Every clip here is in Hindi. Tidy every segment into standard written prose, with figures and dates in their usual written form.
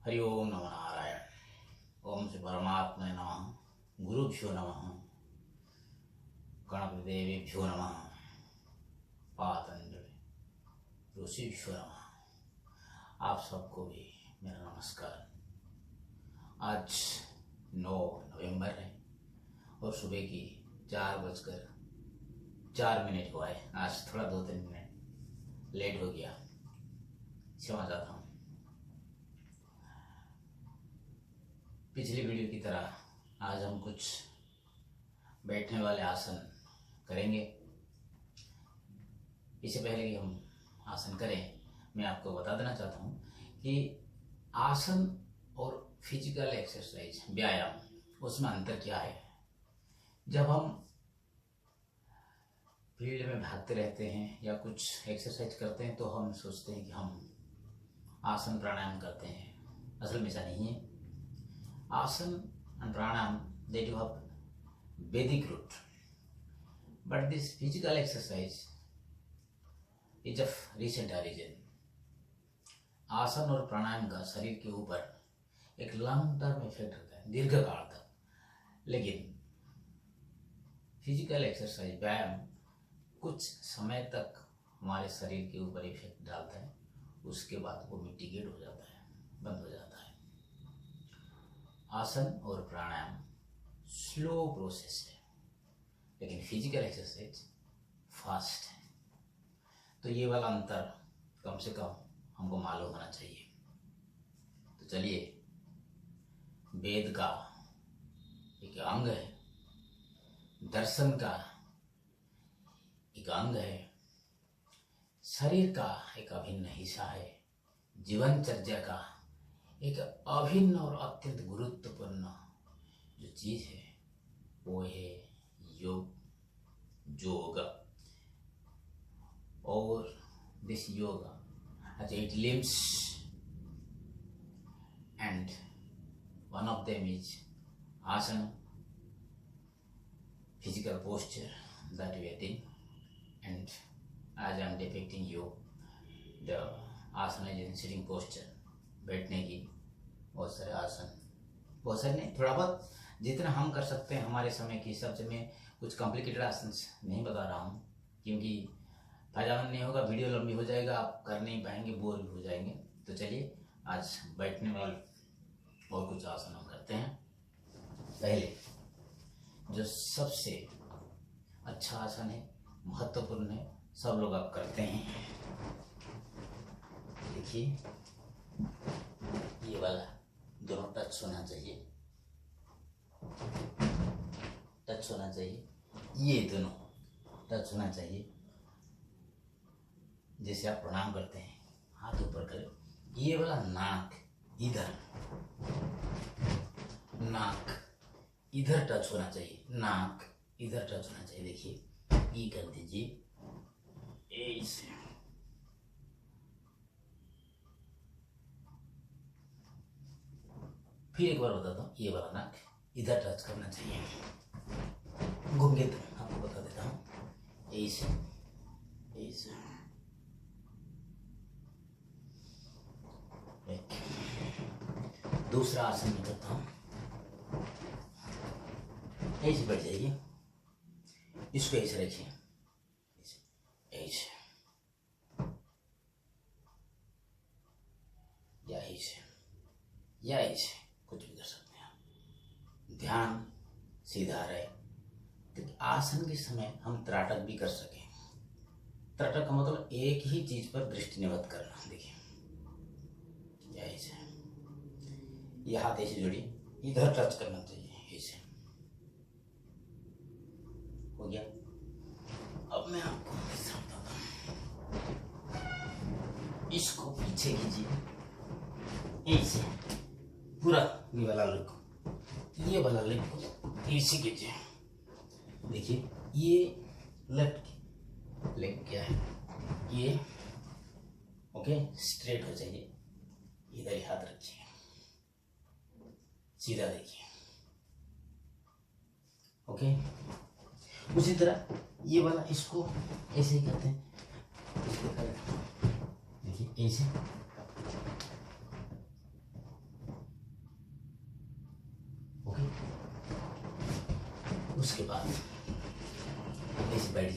हरि ओम नमो नारायण। ओम श्री परमात्मने नमः। गुरुभ्यो नमः। गणपतिदेवेभ्यो नमः। पातंजलि ऋषिभ्यो नमः। आप सबको भी मेरा नमस्कार। आज 9 नवंबर है और सुबह की 4:04 हुआ है। आज थोड़ा 2-3 मिनट लेट हो गया, क्षमा चाहता हूँ। पिछली वीडियो की तरह आज हम कुछ बैठने वाले आसन करेंगे। इससे पहले कि हम आसन करें, मैं आपको बता देना चाहता हूँ कि आसन और फिजिकल एक्सरसाइज व्यायाम, उसमें अंतर क्या है। जब हम फील्ड में भागते रहते हैं या कुछ एक्सरसाइज करते हैं तो हम सोचते हैं कि हम आसन प्राणायाम करते हैं। असल में ऐसा नहीं है। आसन and pranayam, they do have Vedic root, but this physical exercise is of recent origin. आसन और प्राणायाम का शरीर के ऊपर एक लॉन्ग टर्म इफेक्ट होता है, दीर्घ काल तक। लेकिन फिजिकल एक्सरसाइज व्यायाम कुछ समय तक हमारे शरीर के ऊपर इफेक्ट डालता है, उसके बाद वो मिटिगेट हो जाता है, बंद हो जाता है। आसन और प्राणायाम स्लो प्रोसेस है, लेकिन फिजिकल एक्सरसाइज फास्ट है। तो ये वाला अंतर कम से कम हमको मालूम होना चाहिए। तो चलिए, वेद का एक अंग है, दर्शन का एक अंग है, शरीर का एक अभिन्न हिस्सा है, जीवनचर्या का एक अभिन्न और अत्यंत गुरुत्वपूर्ण जो चीज है वो है योग। और this yoga has 8 limbs and one of them is asana, physical posture that we are doing. And as I am depicting you, the asana is in sitting posture, बैठने की। बहुत सारे आसन, बहुत सारे नहीं, थोड़ा बहुत जितना हम कर सकते हैं हमारे समय के हिसाब से। मैं कुछ कॉम्प्लिकेटेड आसन नहीं बता रहा हूँ क्योंकि फायदामंद नहीं होगा, वीडियो लंबी हो जाएगा, आप कर नहीं पाएंगे, बोर भी हो जाएंगे। तो चलिए आज बैठने वाले और कुछ आसन हम करते हैं। पहले जो सबसे अच्छा आसन है, महत्वपूर्ण है, सब लोग आप करते हैं। देखिए, ये वाला दोनों टच होना चाहिए, टच होना चाहिए, ये दोनों टच होना चाहिए। जैसे आप प्रणाम करते हैं, हाथ ऊपर करें। ये वाला नाक इधर, नाक इधर टच होना चाहिए, नाक इधर टच होना चाहिए। देखिए, ये कर दीजिए ऐसे। फिर एक बार बताता हूँ, ये वाला नाक इधर टच करना चाहिए। घूम के तो आपको बता देता हूँ, ऐसे ऐसे। दूसरा आसन में करता हूँ, ऐसे बैठ जाइए, इसको ऐसे रखिए, ऐसे या ऐसे या ऐसे, कुछ भी कर सकते हैं आप। ध्यान सीधा रहे, क्योंकि आसन के समय हम त्राटक भी कर सकें। त्राटक का मतलब एक ही चीज पर दृष्टि निबद्ध करना। देखिए, ऐसे, ये हाथ ऐसे जोड़िए, इधर टच करना चाहिए, ऐसे हो गया। अब मैं आपको समझाता हूँ, इसको पीछे कीजिए, ऐसे पूरा ये वाला लेग को ऐसे कीजिए। देखिए, ये लेफ्ट लेग क्या है, ये ओके, स्ट्रेट हो जाइए। इधर ही हाथ रखिए, सीधा देखिए, ओके। उसी तरह ये वाला, इसको ऐसे ही करते हैं, इसको देखिए ऐसे,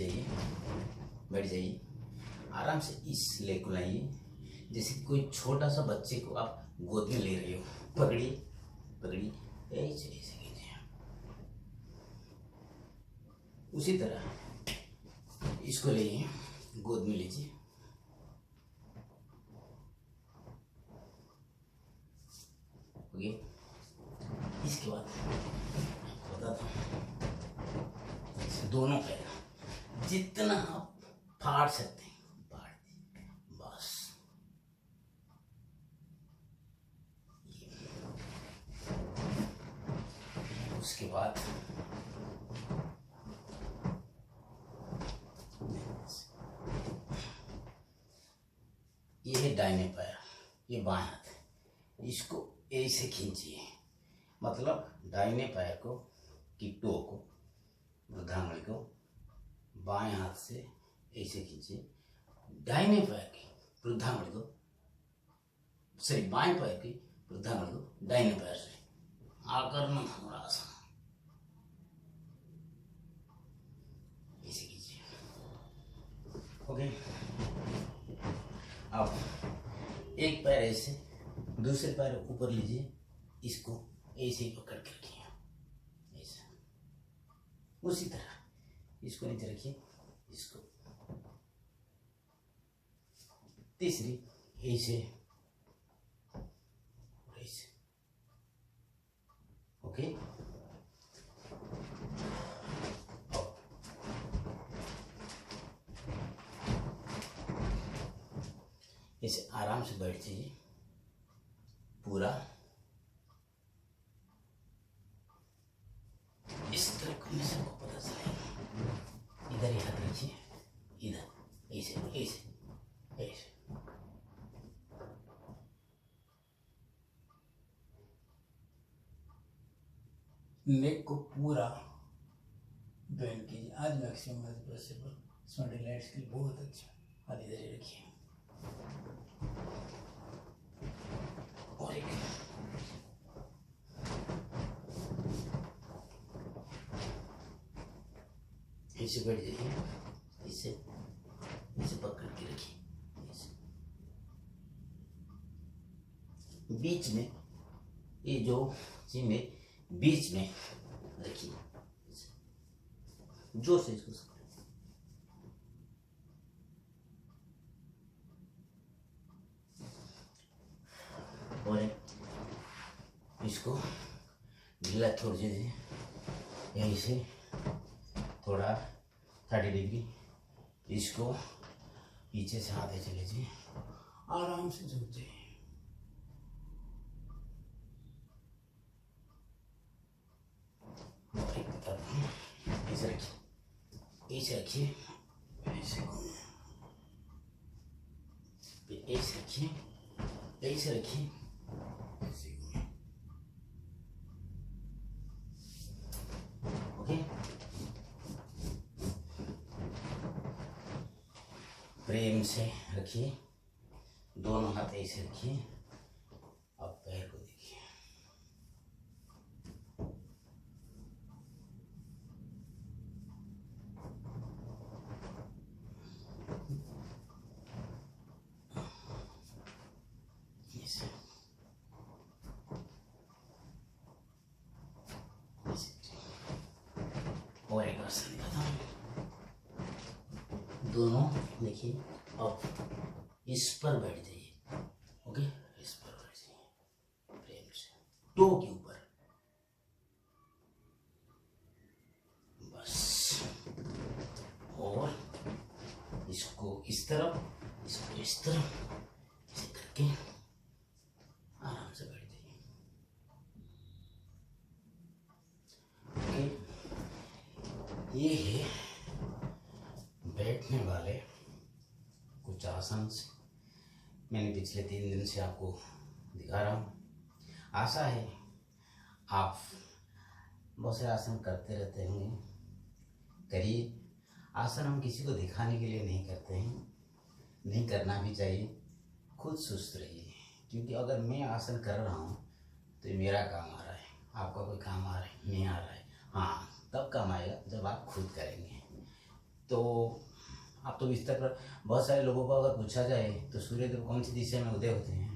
जाइए, बैठ जाइए। आराम से इस लेग को लाइए, जैसे कोई छोटा सा बच्चे को आप गोद में ले रहे हो। पकड़िए पकड़िए, ऐसे ऐसे कीजिए। उसी तरह इसको लेइए, गोद में लीजिए। ओके, इसके बाद बताता हूँ, दोनों पैर जितना आप फाड़ सकते हैं फाड़ दीजिए, बस। उसके बाद ये है दाहिने पैर, ये बाएं हाथ, इसको ऐसे खींचिए। मतलब दाहिने पैर को की टो को, वृद्धांगुली को बाएं हाथ से ऐसे खींचिए। दाहिने पैर की वृद्धांगुली को, सॉरी बाएं पैर की वृद्धांगुली को दाहिने पैर से आकर्ण धनुरासन ऐसे कीजिए। ओके, अब एक पैर ऐसे, दूसरे पैर ऊपर लीजिए, इसको ऐसे ही पकड़ के रखिए, ऐसे। उसी तरह इसको नीचे रखिए, इसको तीसरी ऐसे ऐसे। ओके, ऐसे आराम से बैठ जाइए पूरा। इस तरह करने से आपको पता चलेगा। इधर ही हाथ रखिए, इधर ऐसे ऐसे ऐसे। नेक को पूरा बेंड कीजिए। आज मैक्सिमम पॉसिबल स्पॉन्डिलाइटिस के लिए बहुत अच्छा। और इधर ही रखिए, और एक ऐसे बैठ जाइए, इसे इसे पकड़ के रखिए, बीच में ये जो चीज में बीच में रखिए, जोर से इसको और इसको ढीला छोड़ दीजिए। यहीं से थोड़ा 30 डिग्री इसको पीछे से हाथ ऐसे लीजिए, आराम से झुक जाइए। ऐसे रखिए, ऐसे रखिए, ऐसे ऐसे रखिए, ऐसे रखिए, ओके। प्रेम से रखिए, दोनों हाथ ऐसे रखिए। अब पैर को देखिए, और एक आसन बताऊं, दोनों देखिए। अब इस पर बैठ जाइए, ओके, इस पर बैठ जाइए प्रेम से, टो के ऊपर, बस। और इसको इस तरफ, इसको इस तरफ, ऐसे करके आराम से बैठ जाइए। ओके, ये है बैठने वाले कुछ आसन से मैंने पिछले 3 दिन से आपको दिखा रहा हूँ। आशा है आप बहुत से आसन करते रहते होंगे। करिए। आसन हम किसी को दिखाने के लिए नहीं करते हैं, नहीं करना भी चाहिए। खुद सुस्त रहिए, क्योंकि अगर मैं आसन कर रहा हूँ तो ये मेरा काम आ रहा है, आपका कोई काम आ रहा है नहीं आ रहा है। हाँ, तब काम आएगा जब आप खुद करेंगे। तो आप तो बिस्तर पर बहुत सारे लोगों को अगर पूछा जाए तो सूर्यदेव कौन सी दिशा में उदय होते हैं,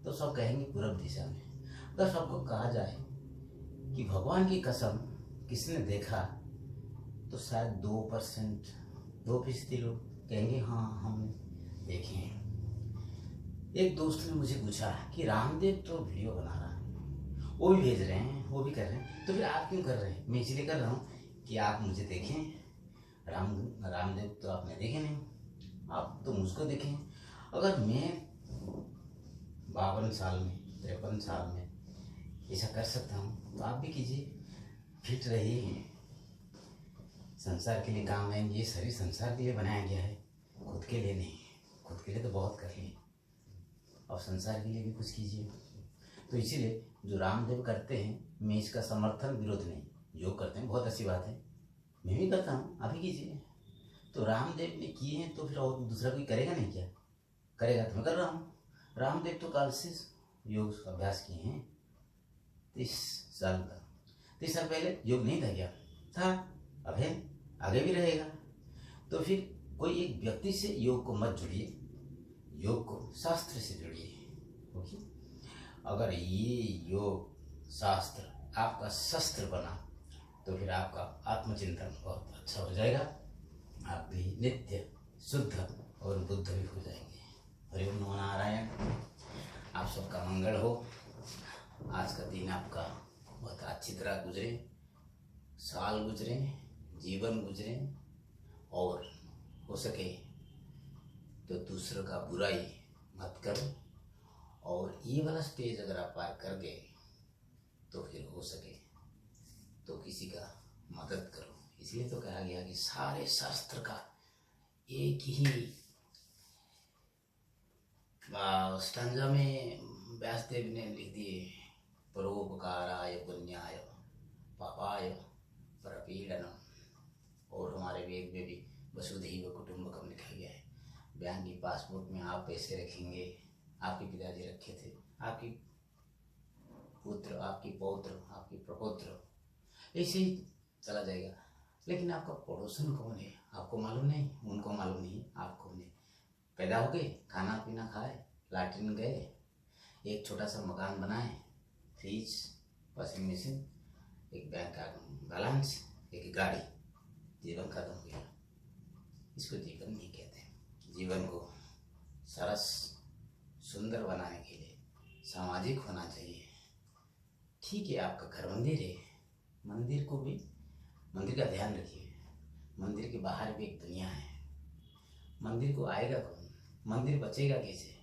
तो सब कहेंगे पूर्व दिशा में। अगर सबको कहा जाए कि भगवान की कसम किसने देखा, तो शायद 2%, 2% लोग कहेंगे हाँ हम देखे हैं। एक दोस्त ने मुझे पूछा कि रामदेव तो वीडियो बना रहा है, वो भी भेज रहे हैं, वो भी कर रहे हैं, तो फिर आप क्यों कर रहे हैं? मैं इसलिए कर रहा हूँ कि आप मुझे देखें। रामदेव तो आपने देखे नहीं, आप तो मुझको देखें। अगर मैं 52 साल में, 53 साल में ऐसा कर सकता हूँ तो आप भी कीजिए, फिट रहिए। संसार के लिए काम आएंगे, ये शरीर संसार के लिए बनाया गया है, खुद के लिए नहीं। खुद के लिए तो बहुत कर लिए, और संसार के लिए भी कुछ कीजिए। तो इसीलिए जो रामदेव करते हैं, मैं इसका समर्थन विरोध नहीं, योग करते हैं बहुत अच्छी बात है, मैं भी करता हूँ, आप भी कीजिए। तो रामदेव ने किए हैं तो फिर और दूसरा कोई करेगा नहीं क्या? करेगा तो मैं कर रहा हूँ। रामदेव तो काल से योग अभ्यास किए हैं 30 साल तक। 30 साल पहले योग नहीं था क्या? था, अब है, आगे भी रहेगा। तो फिर कोई एक व्यक्ति से योग को मत जुड़िए, योग को शास्त्र से जुड़िए। ओके, अगर ये योग शास्त्र आपका शस्त्र बना तो फिर आपका आत्मचिंतन बहुत अच्छा हो जाएगा, आप भी नित्य शुद्ध और बुद्ध भी हो जाएंगे। हरि ओम नमो नारायण। आप सबका मंगल हो। आज का दिन आपका बहुत अच्छी तरह गुजरे, साल गुजरे, जीवन गुजरे, और हो सके तो दूसरों का बुराई मत करो, और ये वाला स्टेज अगर आप पार कर गए तो फिर हो सके तो किसी का मदद करो। इसलिए तो कहा गया कि सारे शास्त्र का एक ही स्टंजा में व्यासदेव ने लिख दिए, परोपकाराय पुण्याय पापाय परपीड़नम। और हमारे वेद में भी वसुधैव कुटुंबकम लिखा गया है। बैंक की पासबुक में आप पैसे रखेंगे, आपके पिताजी रखे थे, आपकी पुत्र, आपकी पौत्र, आपकी प्रपौत्र, ऐसे ही चला जाएगा। लेकिन आपका पड़ोसन कौन है आपको मालूम नहीं, उनको मालूम नहीं आपको नहीं। पैदा हो गए, खाना पीना खाए, लैट्रिन गए, एक छोटा सा मकान बनाए, फ्रिज, वॉशिंग मशीन, एक बैंक का बैलेंस, एक गाड़ी, जीवन खत्म हो गया। इसको जीवन नहीं कहते। जीवन को सरस सुंदर बनाने के लिए सामाजिक होना चाहिए। ठीक है, आपका घर मंदिर है, मंदिर को भी, मंदिर का ध्यान रखिए। मंदिर के बाहर भी एक दुनिया है, मंदिर को आएगा कौन, मंदिर बचेगा कैसे,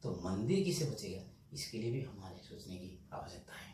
तो मंदिर किसे बचेगा, इसके लिए भी हमारे सोचने की आवश्यकता है।